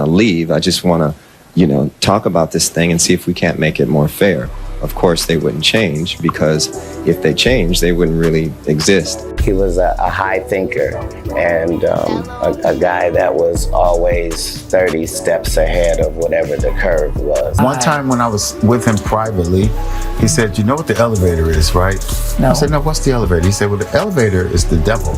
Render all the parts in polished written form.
to leave. I just want to, talk about this thing and see if we can't make it more fair. Of course, they wouldn't change, because if they changed, they wouldn't really exist. He was a high thinker and a guy that was always 30 steps ahead of whatever the curve was. One time when I was with him privately, he said, "You know what the elevator is, right?" No. I said, "No, what's the elevator?" He said, "Well, the elevator is the devil."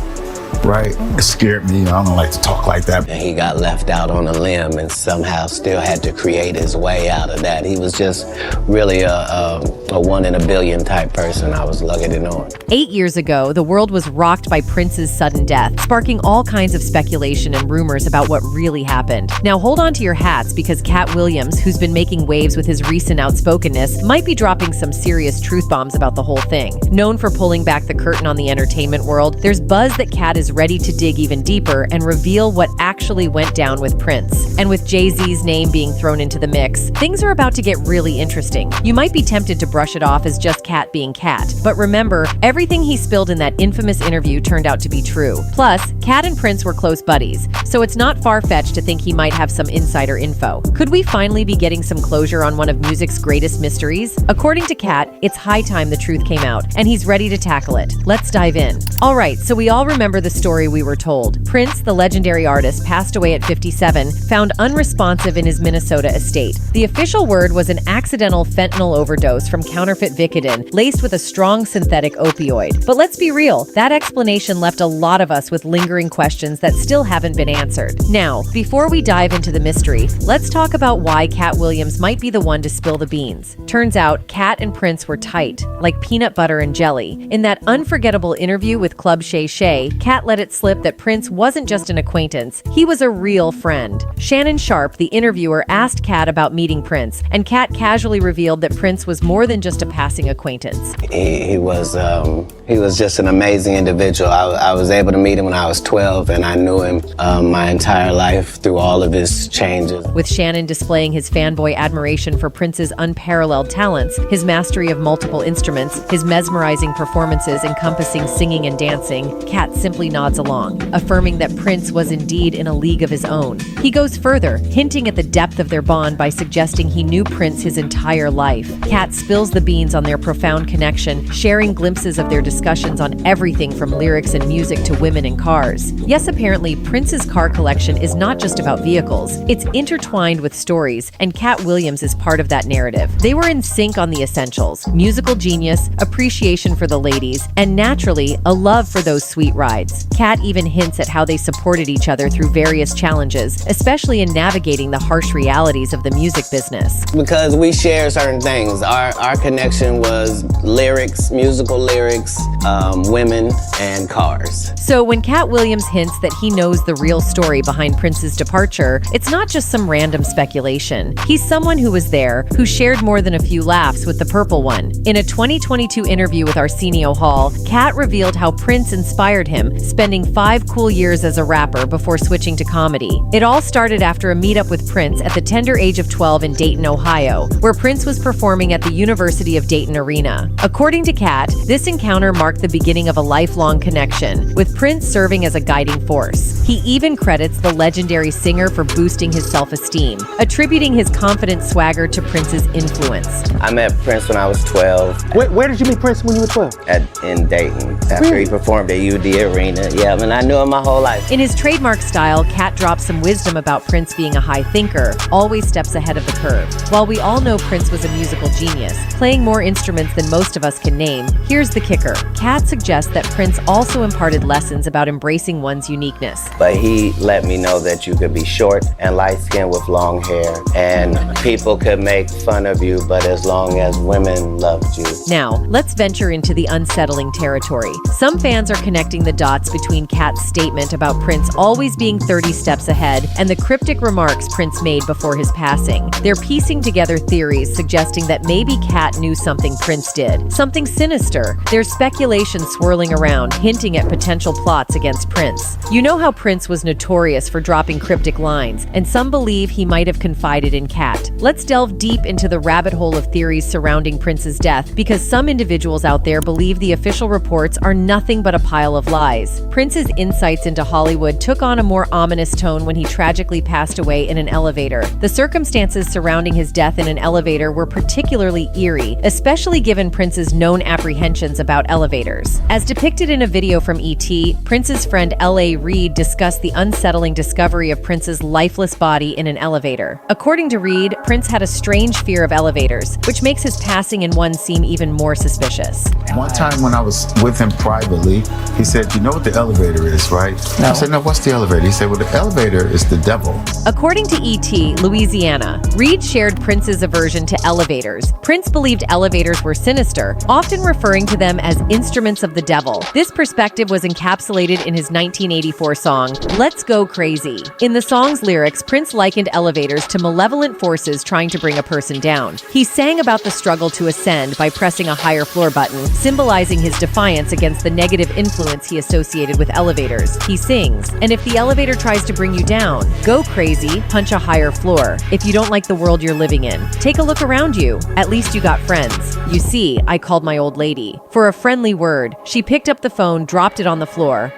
Right? It scared me. I don't like to talk like that. And he got left out on a limb and somehow still had to create his way out of that. He was just really a one in a billion type person. I was lugging it on. 8 years ago, the world was rocked by Prince's sudden death, sparking all kinds of speculation and rumors about what really happened. Now hold on to your hats, because Katt Williams, who's been making waves with his recent outspokenness, might be dropping some serious truth bombs about the whole thing. Known for pulling back the curtain on the entertainment world, there's buzz that Katt is ready to dig even deeper and reveal what actually went down with Prince. And with Jay-Z's name being thrown into the mix, things are about to get really interesting. You might be tempted to brush it off as just Katt being Katt, but remember, everything he spilled in that infamous interview turned out to be true. Plus, Katt and Prince were close buddies, so it's not far-fetched to think he might have some insider info. Could we finally be getting some closure on one of music's greatest mysteries? According to Katt, it's high time the truth came out, and he's ready to tackle it. Let's dive in. All right, so we all remember the story we were told. Prince, the legendary artist, passed away at 57, found unresponsive in his Minnesota estate. The official word was an accidental fentanyl overdose from counterfeit Vicodin, laced with a strong synthetic opioid. But let's be real, that explanation left a lot of us with lingering questions that still haven't been answered. Now, before we dive into the mystery, let's talk about why Katt Williams might be the one to spill the beans. Turns out, Katt and Prince were tight, like peanut butter and jelly. In that unforgettable interview with Club Shay Shay, Katt let it slip that Prince wasn't just an acquaintance, he was a real friend. Shannon Sharp, the interviewer, asked Katt about meeting Prince, and Katt casually revealed that Prince was more than just a passing acquaintance. He was just an amazing individual. I was able to meet him when I was 12, and I knew him my entire life through all of his changes. With Shannon displaying his fanboy admiration for Prince's unparalleled talents, his mastery of multiple instruments, his mesmerizing performances encompassing singing and dancing, Katt simply nods along, affirming that Prince was indeed in a league of his own. He goes further, hinting at the depth of their bond by suggesting he knew Prince his entire life. Katt spills the beans on their profound connection, sharing glimpses of their discussions on everything from lyrics and music to women and cars. Yes, apparently, Prince's car collection is not just about vehicles. It's intertwined with stories, and Katt Williams is part of that narrative. They were in sync on the essentials: musical genius, appreciation for the ladies, and naturally, a love for those sweet rides. Katt even hints at how they supported each other through various challenges, especially in navigating the harsh realities of the music business. Because we share certain things. Our connection was lyrics, musical lyrics, women, and cars. So when Katt Williams hints that he knows the real story behind Prince's departure, it's not just some random speculation. He's someone who was there, who shared more than a few laughs with the Purple One. In a 2022 interview with Arsenio Hall, Katt revealed how Prince inspired him, spending 5 cool years as a rapper before switching to comedy. It all started after a meetup with Prince at the tender age of 12 in Dayton, Ohio, where Prince was performing at the University of Dayton Arena. According to Katt, this encounter marked the beginning of a lifelong connection, with Prince serving as a guiding force. He even credits the legendary singer for boosting his self-esteem, attributing his confident swagger to Prince's influence. I met Prince when I was 12. Where did you meet Prince when you were 12? In Dayton, after he performed at UD Arena. Yeah, I mean, I knew him my whole life. In his trademark style, Katt drops some wisdom about Prince being a high thinker, always steps ahead of the curve. While we all know Prince was a musical genius, playing more instruments than most of us can name, here's the kicker. Katt suggests that Prince also imparted lessons about embracing one's uniqueness. But he let me know that you could be short and light-skinned with long hair, and people could make fun of you, but as long as women loved you. Now, let's venture into the unsettling territory. Some fans are connecting the dots between Katt's statement about Prince always being 30 steps ahead and the cryptic remarks Prince made before his passing. They're piecing together theories suggesting that maybe Katt knew something Prince did, something sinister. There's speculation swirling around, hinting at potential plots against Prince. You know how Prince was notorious for dropping cryptic lines, and some believe he might have confided in Katt. Let's delve deep into the rabbit hole of theories surrounding Prince's death, because some individuals out there believe the official reports are nothing but a pile of lies. 1990s, Prince's insights into Hollywood took on a more ominous tone when he tragically passed away in an elevator. The circumstances surrounding his death in an elevator were particularly eerie, especially given Prince's known apprehensions about elevators. As depicted in a video from E.T., Prince's friend L.A. Reid discussed the unsettling discovery of Prince's lifeless body in an elevator. According to Reid, Prince had a strange fear of elevators, which makes his passing in one seem even more suspicious. One time when I was with him privately, he said, "You know what the elevator is, right?" No. I said, "No, what's the elevator?" He said, "Well, the elevator is the devil." According to E.T., Louisiana, Reid shared Prince's aversion to elevators. Prince believed elevators were sinister, often referring to them as instruments of the devil. This perspective was encapsulated in his 1984 song, Let's Go Crazy. In the song's lyrics, Prince likened elevators to malevolent forces trying to bring a person down. He sang about the struggle to ascend by pressing a higher floor button, symbolizing his defiance against the negative influence he associated with elevators. He sings, "And if the elevator tries to bring you down, go crazy, punch a higher floor. If you don't like the world you're living in, take a look around you. At least you got friends. You see, I called my old lady. For a friendly word, she picked up the phone, dropped it on the floor.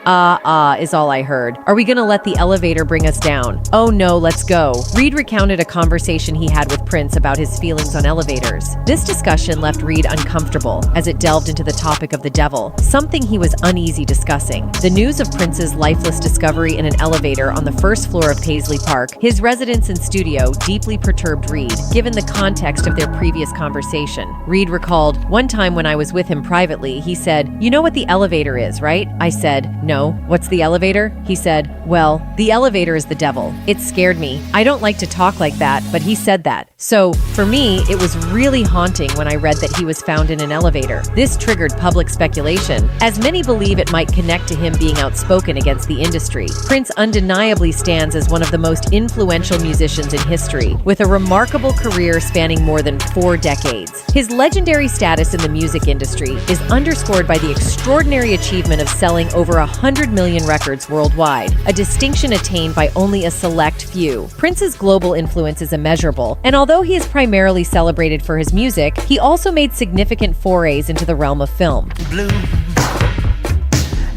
Is all I heard. Are we gonna let the elevator bring us down? Oh no, let's go." Reid recounted a conversation he had with Prince about his feelings on elevators. This discussion left Reid uncomfortable as it delved into the topic of the devil, something he was uneasy discussing. The news of Prince's lifeless discovery in an elevator on the first floor of Paisley Park, his residence and studio, deeply perturbed Reid, given the context of their previous conversation. Reid recalled, "One time when I was with him privately, he said, 'You know what the elevator is, right?' I said, 'No. What's the elevator?' He said, 'Well, the elevator is the devil.' It scared me. I don't like to talk like that, but he said that. So, for me, it was really haunting when I read that he was found in an elevator. This triggered public speculation, as many believe it might connect to him being outspoken against the industry. Prince undeniably stands as one of the most influential musicians in history, with a remarkable career spanning more than 4 decades. His legendary status in the music industry is underscored by the extraordinary achievement of selling over 100 million records worldwide, a distinction attained by only a select few. Prince's global influence is immeasurable, and although he is primarily celebrated for his music, he also made significant forays into the realm of film. Blue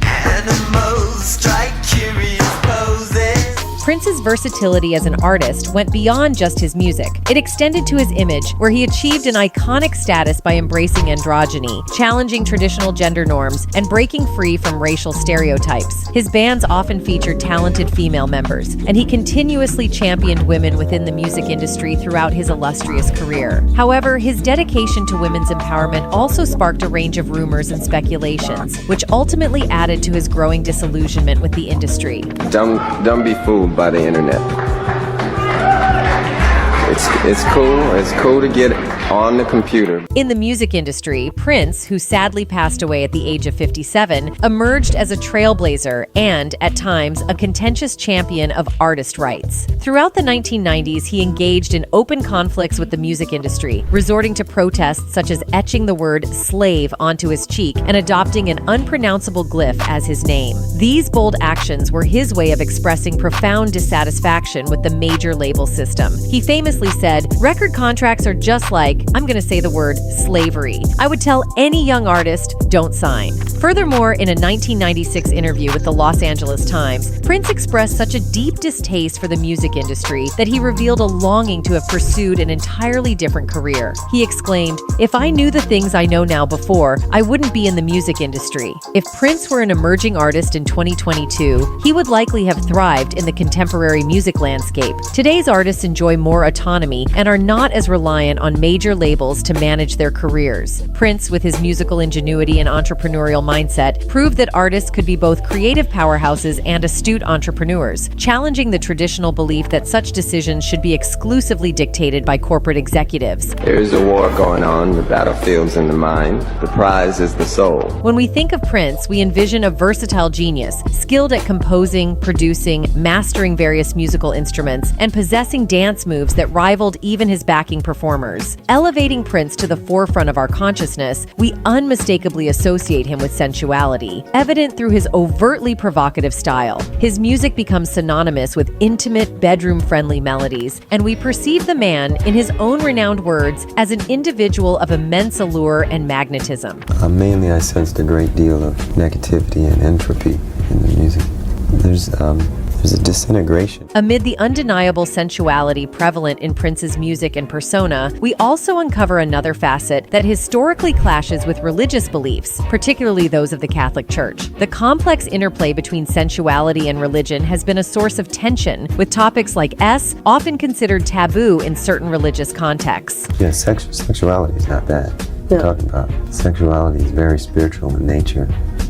animals strike curious poses. Prince's versatility as an artist went beyond just his music. It extended to his image, where he achieved an iconic status by embracing androgyny, challenging traditional gender norms, and breaking free from racial stereotypes. His bands often featured talented female members, and he continuously championed women within the music industry throughout his illustrious career. However, his dedication to women's empowerment also sparked a range of rumors and speculations, which ultimately added to his growing disillusionment with the industry. Don't be fooled by the internet. It's cool. It's cool to get on the computer. In the music industry, Prince, who sadly passed away at the age of 57, emerged as a trailblazer and, at times, a contentious champion of artist rights. Throughout the 1990s, he engaged in open conflicts with the music industry, resorting to protests such as etching the word slave onto his cheek and adopting an unpronounceable glyph as his name. These bold actions were his way of expressing profound dissatisfaction with the major label system. He famously said, "Record contracts are just like, I'm going to say the word, slavery. I would tell any young artist, don't sign." Furthermore, in a 1996 interview with the Los Angeles Times, Prince expressed such a deep distaste for the music industry that he revealed a longing to have pursued an entirely different career. He exclaimed, "If I knew the things I know now before, I wouldn't be in the music industry. If Prince were an emerging artist in 2022, he would likely have thrived in the contemporary music landscape. Today's artists enjoy more autonomy and are not as reliant on major labels to manage their careers." Prince, with his musical ingenuity and entrepreneurial mindset, proved that artists could be both creative powerhouses and astute entrepreneurs, challenging the traditional belief that such decisions should be exclusively dictated by corporate executives. There is a war going on. The battlefield's in the mind. The prize is the soul. When we think of Prince, we envision a versatile genius, skilled at composing, producing, mastering various musical instruments, and possessing dance moves that rivaled even his backing performers. Elevating Prince to the forefront of our consciousness, we unmistakably associate him with sensuality, evident through his overtly provocative style. His music becomes synonymous with intimate, bedroom-friendly melodies, and we perceive the man, in his own renowned words, as an individual of immense allure and magnetism. Mainly I sensed a great deal of negativity and entropy in the music. There's a disintegration. Amid the undeniable sensuality prevalent in Prince's music and persona, we also uncover another facet that historically clashes with religious beliefs, particularly those of the Catholic Church. The complex interplay between sensuality and religion has been a source of tension, with topics like often considered taboo in certain religious contexts. Yeah, sexuality is not bad. Talking about sexuality is very spiritual in nature,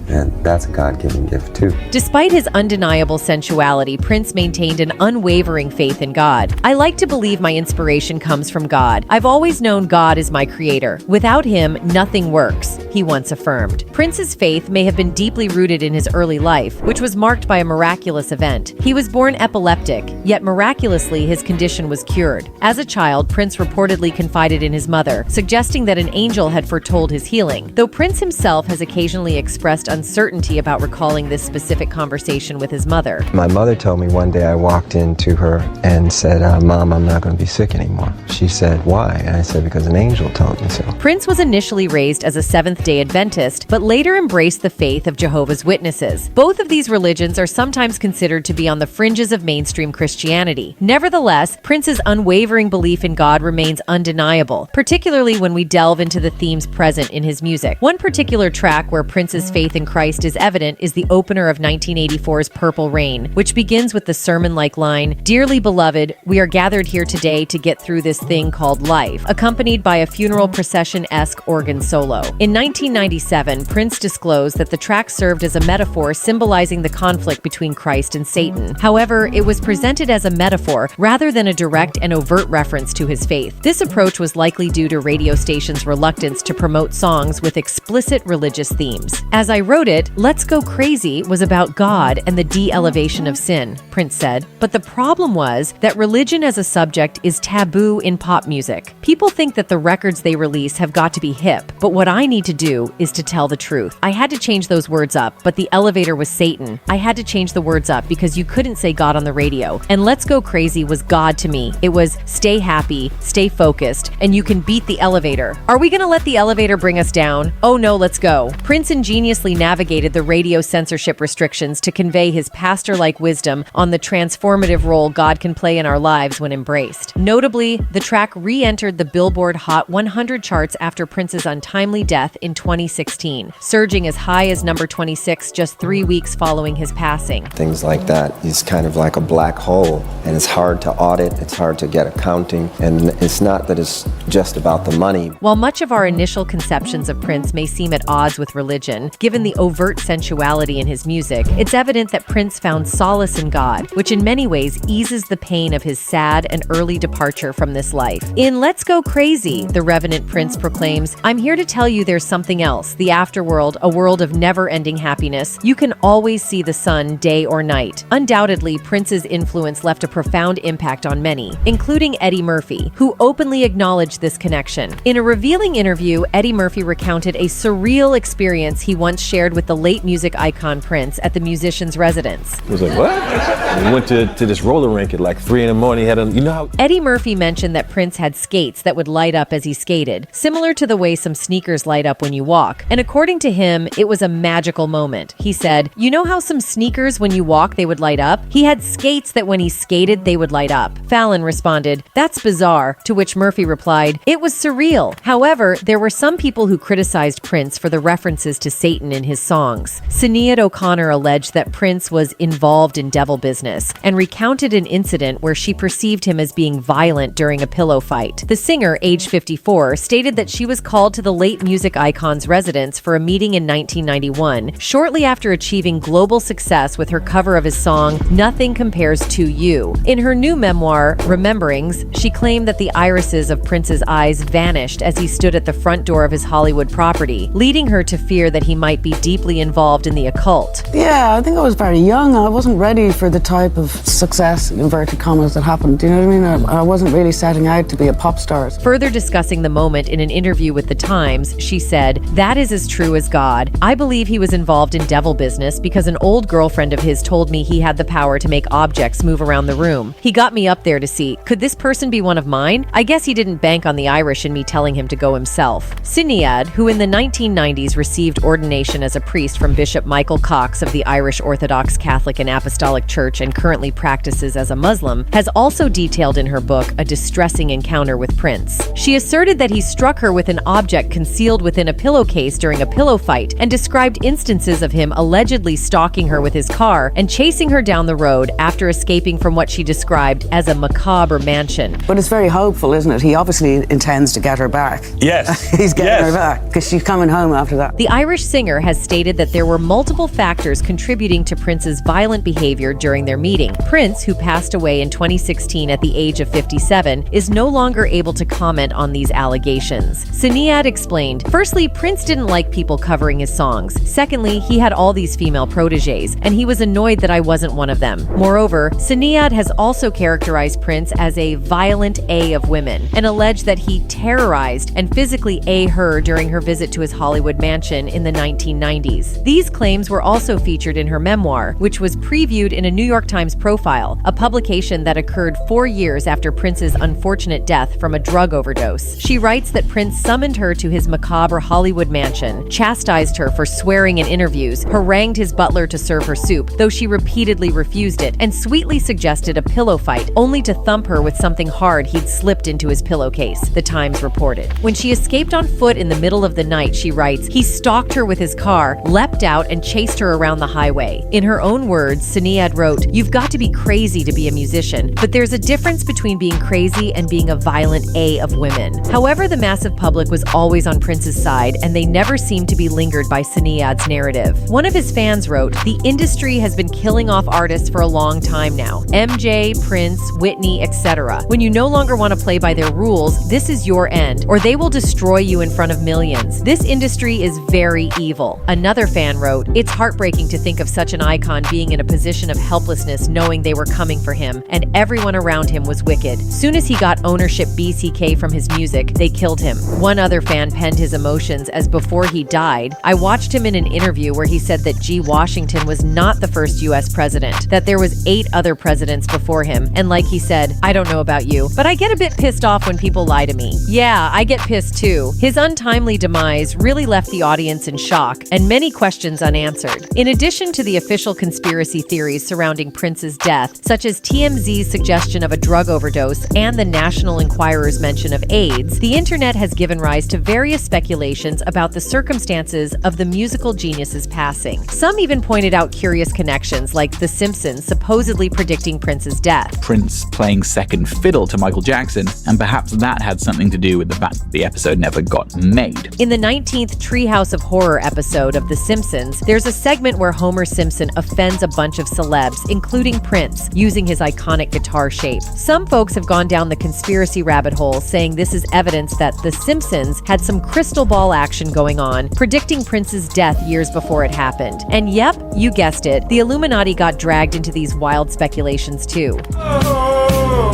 and that's a God-given gift too. Despite his undeniable sensuality, Prince maintained an unwavering faith in God. "I like to believe my inspiration comes from God. I've always known God is my creator. Without him, nothing works," he once affirmed. Prince's faith may have been deeply rooted in his early life, which was marked by a miraculous event. He was born epileptic, yet miraculously his condition was cured. As a child, Prince reportedly confided in his mother, suggesting that an angel had foretold his healing, though Prince himself has occasionally expressed uncertainty about recalling this specific conversation with his mother. My mother told me one day I walked into her and said, "Mom, I'm not going to be sick anymore." She said, "Why?" And I said, "Because an angel told me so." Prince was initially raised as a Seventh-day Adventist, but later embraced the faith of Jehovah's Witnesses. Both of these religions are sometimes considered to be on the fringes of mainstream Christianity. Nevertheless, Prince's unwavering belief in God remains undeniable, particularly when we delve into the themes present in his music. One particular track where Prince's faith in Christ is evident is the opener of 1984's Purple Rain, which begins with the sermon-like line, "Dearly beloved, we are gathered here today to get through this thing called life," accompanied by a funeral procession-esque organ solo. In 1997, Prince disclosed that the track served as a metaphor symbolizing the conflict between Christ and Satan. However, it was presented as a metaphor rather than a direct and overt reference to his faith. This approach was likely due to radio stations' reluctance to promote songs with explicit religious themes. As I wrote it, Let's Go Crazy was about God and the de-elevation of sin, Prince said. But the problem was that religion as a subject is taboo in pop music. People think that the records they release have got to be hip, but what I need to do is to tell the truth. I had to change those words up, but the elevator was Satan. I had to change the words up because you couldn't say God on the radio. And Let's Go Crazy was God to me. It was stay happy, stay focused, and you can beat the elevator. Are we gonna let the elevator bring us down? Oh no, let's go. Prince ingeniously navigated the radio censorship restrictions to convey his pastor-like wisdom on the transformative role God can play in our lives when embraced. Notably, the track re-entered the Billboard Hot 100 charts after Prince's untimely death in 2016, surging as high as number 26 just 3 weeks following his passing. Things like that is kind of like a black hole, and it's hard to audit, it's hard to get accounting, and it's not that it's just about the money. While much of our initial conceptions of Prince may seem at odds with religion, given the overt sensuality in his music, it's evident that Prince found solace in God, which in many ways eases the pain of his sad and early departure from this life. In Let's Go Crazy, the Revenant Prince proclaims, "I'm here to tell you there's something else, the afterworld, a world of never-ending happiness. You can always see the sun day or night." Undoubtedly, Prince's influence left a profound impact on many, including Eddie Murphy, who openly acknowledged this connection. In a revealing interview, Eddie Murphy recounted a surreal experience he once shared with the late music icon Prince at the musician's residence. It was like, what? We went to this roller rink at like 3 a.m. He had you know how... Eddie Murphy mentioned that Prince had skates that would light up as he skated, similar to the way some sneakers light up when you walk. And according to him, it was a magical moment. He said, "You know how some sneakers when you walk they would light up? He had skates that when he skated they would light up." Fallon responded, "That's bizarre," to which Murphy replied, "It was surreal." However, there were some people who criticized Prince for the references to Satan in his songs. Sinead O'Connor alleged that Prince was involved in devil business and recounted an incident where she perceived him as being violent during a pillow fight. The singer, aged 54, stated that she was called to the late music icon's residence for a meeting in 1991, shortly after achieving global success with her cover of his song, "Nothing Compares to You." In her new memoir, Rememberings, she claimed that the irises of Prince's eyes vanished as he stood at the front door of his Hollywood property, leading her to fear that he might be deeply involved in the occult. Yeah, I think I was very young. I wasn't ready for the type of success, inverted commas, that happened. Do you know what I mean? I wasn't really setting out to be a pop star. Further discussing the moment in an interview with The Times, she said, said, "That is as true as God. I believe he was involved in devil business because an old girlfriend of his told me he had the power to make objects move around the room. He got me up there to see, could this person be one of mine? I guess he didn't bank on the Irish and me telling him to go himself." Sinead, who in the 1990s received ordination as a priest from Bishop Michael Cox of the Irish Orthodox Catholic and Apostolic Church and currently practices as a Muslim, has also detailed in her book a distressing encounter with Prince. She asserted that he struck her with an object concealed within a pillowcase during a pillow fight and described instances of him allegedly stalking her with his car and chasing her down the road after escaping from what she described as a macabre mansion. But it's very hopeful, isn't it? He obviously intends to get her back. Yes. He's getting her back because she's coming home after that. The Irish singer has stated that there were multiple factors contributing to Prince's violent behavior during their meeting. Prince, who passed away in 2016 at the age of 57, is no longer able to comment on these allegations. Sinead explained, "Firstly, Prince didn't like people covering his songs. Secondly, he had all these female proteges, and he was annoyed that I wasn't one of them. Moreover, Sinead has also characterized Prince as a violent A of women and alleged that he terrorized and physically A her during her visit to his Hollywood mansion in the 1990s. These claims were also featured in her memoir, which was previewed in a New York Times profile, a publication that occurred 4 years after Prince's unfortunate death from a drug overdose. She writes that Prince summoned her to his macabre Hollywood mansion, chastised her for swearing in interviews, harangued his butler to serve her soup, though she repeatedly refused it, and sweetly suggested a pillow fight, only to thump her with something hard he'd slipped into his pillowcase," the Times reported. When she escaped on foot in the middle of the night, she writes, "He stalked her with his car, leapt out, and chased her around the highway." In her own words, Sinead wrote, "You've got to be crazy to be a musician, but there's a difference between being crazy and being a violent A of women." However, the massive public was always on Prince's side, and they never seemed to be lingered by Sinead's narrative. One of his fans wrote, "The industry has been killing off artists for a long time now. MJ, Prince, Whitney, etc. When you no longer want to play by their rules, this is your end, or they will destroy you in front of millions. This industry is very evil." Another fan wrote, "It's heartbreaking to think of such an icon being in a position of helplessness knowing they were coming for him, and everyone around him was wicked. Soon as he got ownership BCK from his music, they killed him." One other fan penned his emotions as before he died, "I watched him in an interview where he said that G. Washington was not the first US president, that there was 8 other presidents before him, and like he said, I don't know about you, but I get a bit pissed off when people lie to me. Yeah, I get pissed too." His untimely demise really left the audience in shock and many questions unanswered. In addition to the official conspiracy theories surrounding Prince's death, such as TMZ's suggestion of a drug overdose and the National Enquirer's mention of AIDS, the internet has given rise to various speculations about the circumstances of the musical genius's passing. Some even pointed out curious connections, like The Simpsons supposedly predicting Prince's death. Prince playing second fiddle to Michael Jackson, and perhaps that had something to do with the fact that the episode never got made. In the 19th Treehouse of Horror episode of The Simpsons, there's a segment where Homer Simpson offends a bunch of celebs, including Prince, using his iconic guitar shape. Some folks have gone down the conspiracy rabbit hole, saying this is evidence that The Simpsons had some crystal ball action going on, predicting Prince's death years before it happened. And yep, you guessed it, the Illuminati got dragged into these wild speculations too. Oh,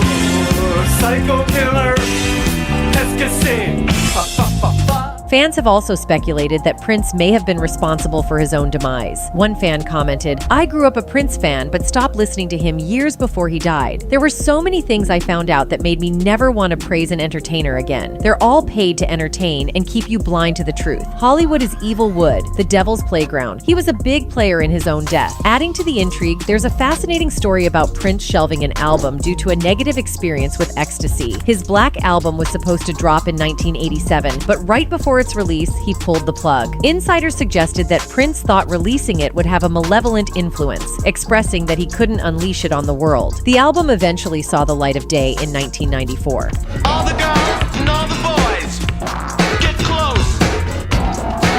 psycho killer, escassin. Fans have also speculated that Prince may have been responsible for his own demise. One fan commented, "I grew up a Prince fan, but stopped listening to him years before he died. There were so many things I found out that made me never want to praise an entertainer again. They're all paid to entertain and keep you blind to the truth. Hollywood is evil wood, the devil's playground. He was a big player in his own death." Adding to the intrigue, there's a fascinating story about Prince shelving an album due to a negative experience with ecstasy. His Black Album was supposed to drop in 1987, but right before its release, he pulled the plug. Insiders suggested that Prince thought releasing it would have a malevolent influence, expressing that he couldn't unleash it on the world. The album eventually saw the light of day in 1994. All the girls and all the boys, get close.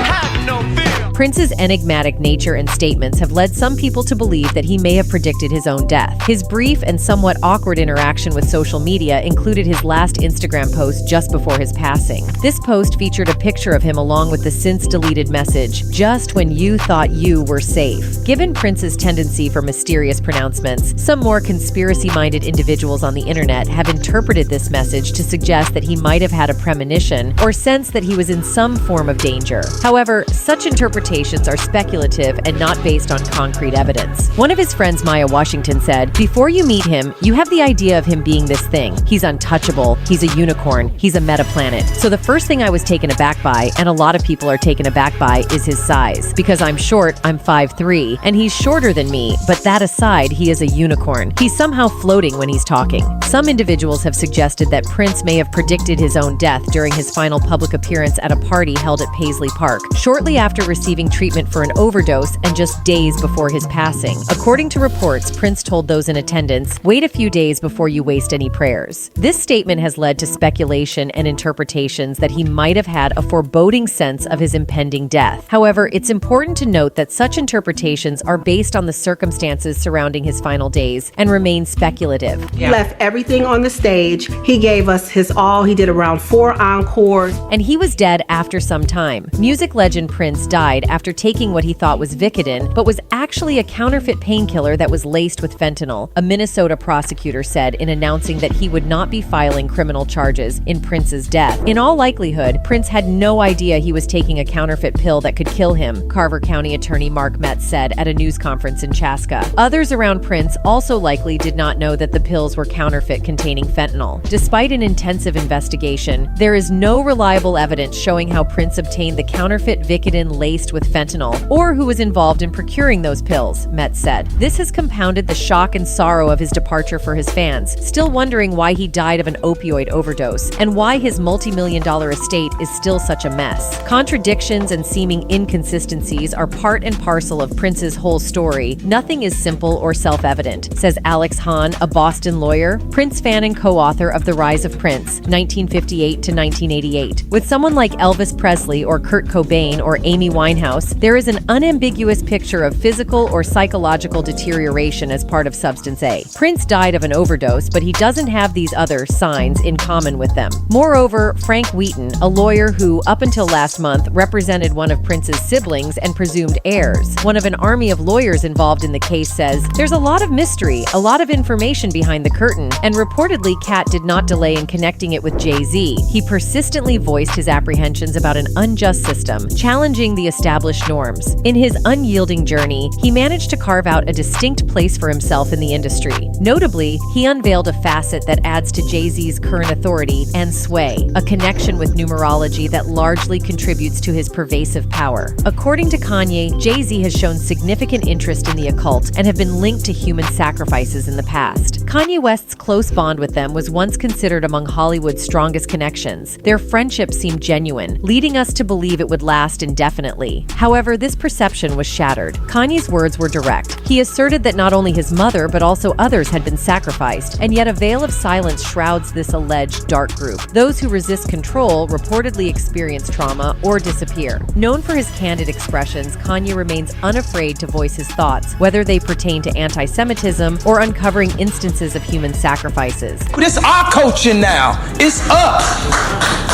Have no fear. Prince's enigmatic nature and statements have led some people to believe that he may have predicted his own death. His brief and somewhat awkward interaction with social media included his last Instagram post just before his passing. This post featured a picture of him along with the since-deleted message, "Just when you thought you were safe." Given Prince's tendency for mysterious pronouncements, some more conspiracy-minded individuals on the internet have interpreted this message to suggest that he might have had a premonition or sense that he was in some form of danger. However, such interpretations are speculative and not based on concrete evidence. One of his friends, Maya Washington, said, "Before you meet him, you have the idea of him being this thing. He's untouchable, he's a unicorn, he's a metaplanet. So the first thing I was taken aback by, and a lot of people are taken aback by, is his size. Because I'm short, I'm 5'3", and he's shorter than me, but that aside, he is a unicorn. He's somehow floating when he's talking." Some individuals have suggested that Prince may have predicted his own death during his final public appearance at a party held at Paisley Park, shortly after receiving treatment for an overdose and just days before his passing. According to reports, Prince told those in attendance, "Wait a few days before you waste any prayers." This statement has led to speculation and interpretations that he might have had a foreboding sense of his impending death. However, it's important to note that such interpretations are based on the circumstances surrounding his final days and remain speculative. He left everything on the stage. He gave us his all. He did around 4 encores. And he was dead after some time. Music legend Prince died after taking what he thought was Vicodin, but was actually a counterfeit painkiller that was laced with fentanyl, a Minnesota prosecutor said in announcing that he would not be filing criminal charges in Prince's death. In all likelihood, Prince had no idea he was taking a counterfeit pill that could kill him, Carver County Attorney Mark Metz said at a news conference in Chaska. Others around Prince also likely did not know that the pills were counterfeit containing fentanyl. Despite an intensive investigation, there is no reliable evidence showing how Prince obtained the counterfeit Vicodin laced with fentanyl, or who was involved in procuring those pills, Metz said. This has compounded the shock and sorrow of his departure for his fans, still wondering why he died of an opioid overdose, and why his multi-million-dollar estate is still such a mess. Contradictions and seeming inconsistencies are part and parcel of Prince's whole story. Nothing is simple or self-evident, says Alex Hahn, a Boston lawyer, Prince fan and co-author of The Rise of Prince, 1958 to 1988. With someone like Elvis Presley or Kurt Cobain or Amy Winehouse, there is an unambiguous picture of physical or psychological deterioration as part of Substance A. Prince died of an overdose, but he doesn't have these other signs in common with them. Moreover, Frank Wheaton, a lawyer who, up until last month, represented one of Prince's siblings and presumed heirs, one of an army of lawyers involved in the case, says, "There's a lot of mystery, a lot of information behind the curtain, and reportedly Katt did not delay in connecting it with Jay-Z. He persistently voiced his apprehensions about an unjust system, challenging the established norms. In his unyielding journey, he managed to carve out a distinct place for himself in the industry. Notably, he unveiled a facet that adds to Jay-Z's current authority and sway, a connection with numerology that largely contributes to his pervasive power. According to Kanye, Jay-Z has shown significant interest in the occult and have been linked to human sacrifices in the past. Kanye West's close bond with them was once considered among Hollywood's strongest connections. Their friendship seemed genuine, leading us to believe it would last indefinitely. However, this perception was shattered. Kanye's words were direct. He asserted that not only his mother, but also others had been sacrificed, and yet a veil of silence shrouds this alleged dark group. Those who resist control reportedly experience trauma or disappear. Known for his candid expressions, Kanye remains unafraid to voice his thoughts, whether they pertain to anti-Semitism or uncovering instances of human sacrifices. This our culture now. It's up.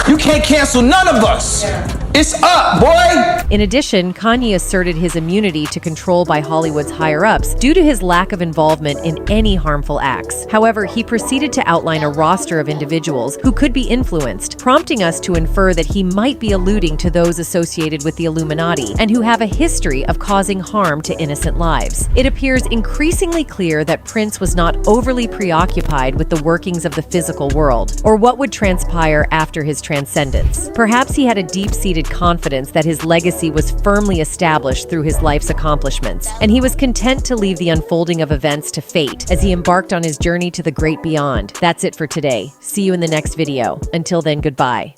You can't cancel none of us. It's up, boy! In addition, Kanye asserted his immunity to control by Hollywood's higher-ups due to his lack of involvement in any harmful acts. However, he proceeded to outline a roster of individuals who could be influenced, prompting us to infer that he might be alluding to those associated with the Illuminati and who have a history of causing harm to innocent lives. It appears increasingly clear that Prince was not overly preoccupied with the workings of the physical world or what would transpire after his transcendence. Perhaps he had a deep-seated confidence that his legacy was firmly established through his life's accomplishments, and he was content to leave the unfolding of events to fate as he embarked on his journey to the great beyond. That's it for today. See you in the next video. Until then, goodbye.